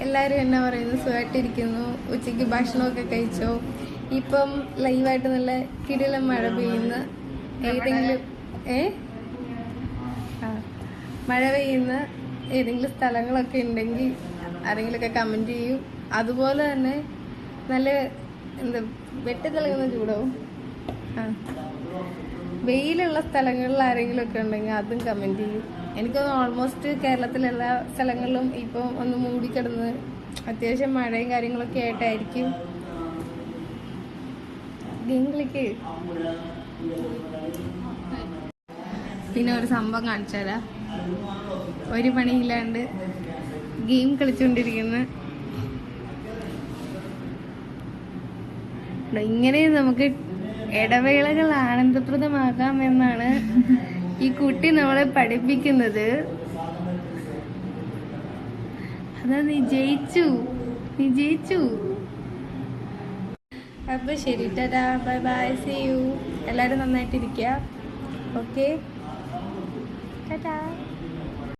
എല്ലാവരും എന്നാ പറയുന്നു, സുഖമായിട്ടിരിക്കുന്നു, ഉച്ചയ്ക്ക് ഭക്ഷണമൊക്കെ കഴിച്ചോ? ഇപ്പം ലൈവായിട്ട് നല്ല കിടിലം മഴ പെയ്യുന്ന ഏതെങ്കിലും മഴ പെയ്യുന്ന ഏതെങ്കിലും സ്ഥലങ്ങളൊക്കെ ഉണ്ടെങ്കിൽ ആരെങ്കിലുമൊക്കെ കമൻറ്റ് ചെയ്യും. അതുപോലെ തന്നെ നല്ല എന്താ വെട്ടിത്തിളങ്ങുന്ന ചൂടാവും. വെയിലുള്ള സ്ഥലങ്ങളിൽ ആരെങ്കിലും ഒക്കെ ഉണ്ടെങ്കിൽ അതും കമൻറ്റ് ചെയ്യും. എനിക്കൊന്ന് ഓൾമോസ്റ്റ് കേരളത്തിലെല്ലാ സ്ഥലങ്ങളിലും ഇപ്പം ഒന്ന് മൂടിക്കിടന്ന് അത്യാവശ്യം മഴയും കാര്യങ്ങളൊക്കെ ആയിട്ടായിരിക്കും. ഗെയിമിലേക്ക് പിന്നെ ഒരു സംഭവം കാണിച്ചാലാ, ഒരു പണിയില്ലാണ്ട് ഗെയിം കളിച്ചുകൊണ്ടിരിക്കുന്ന ഇങ്ങനെ നമുക്ക് ഇടവേളകൾ ആനന്ദപ്രദമാകാം എന്നാണ് ഈ കുട്ടി നമ്മളെ പഠിപ്പിക്കുന്നത്. അതാ നീ ജയിച്ചു. അപ്പൊ ശരി, ta ta, bye bye, see you. എല്ലാവരും നന്നായിട്ടിരിക്കുക. ഓക്കെ, ടാറ്റാ.